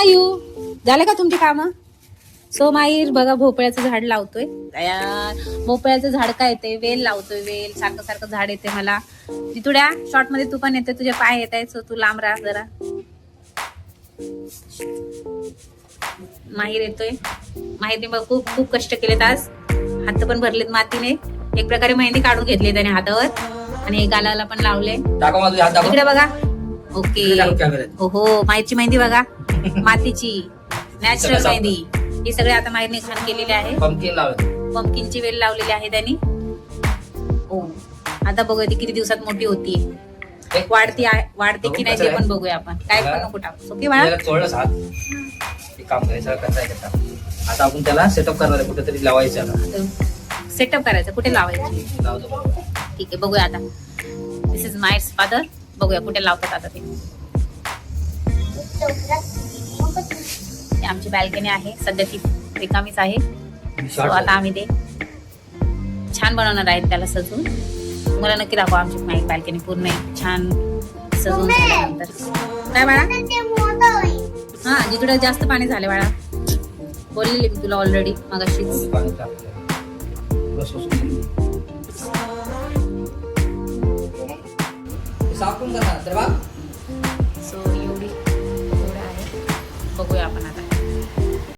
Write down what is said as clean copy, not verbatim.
आयु झालं का तुमची कामं? सो माहीर बघा भोपळ्याचं झाड लावतोय. तयार. भोपळ्याचं झाड काय येते, वेल लावतोय. वेल सारखं सारखं झाड येते. मला जितुड्या शॉर्ट मध्ये तू पण येते, तुझे पाय येत आहेत, सो तू लांब राहा जरा. माहीर येतोय. माहीरने बघ खूप खूप कष्ट केलेत आज. हात पण भरलेत मातीने. एक प्रकारे मेहंदी काढून घेतली त्याने हातावर आणि गालाला पण लावले. इकडे बघा. ओके. हो हो, माहीरची मेहंदी बघा. मातीची नॅचरल मेहंदी. हे सगळे आता माहीरने छान केलेले आहे. पंपकिनची वेल लावलेली आहे त्यांनी. हो, आता बघूया ती किती दिवसात मोठी होतीये. वाढते की नाही ते पण बघूया आपण. काय पण नको टाकू. ओके बाळा. काम करायचं आता आपण त्याला सेटअप करणार आहे, कुठेतरी लावायचं. सेटअप करायचं, कुठे लावायचं. ठीक आहे, बघूया आता. दिस इज मायर्स फादर. बघूया कुठे लावतात आता ते. आमची बॅल्कनी आहे, सध्या ती रिकामीच आहे. So आता आम्ही ते छान बनवणार आहेत त्याला सजून. मला नक्की दाखवा आमची बॅल्कनी पूर्ण छान सजून झाल्यानंतर. काय बाळा? हा, जिकडे जास्त पाणी झाले बाळा. बोललेली मी तुला ऑलरेडी मगाशीच. सो एवढं आहे. बघूया आपण आता.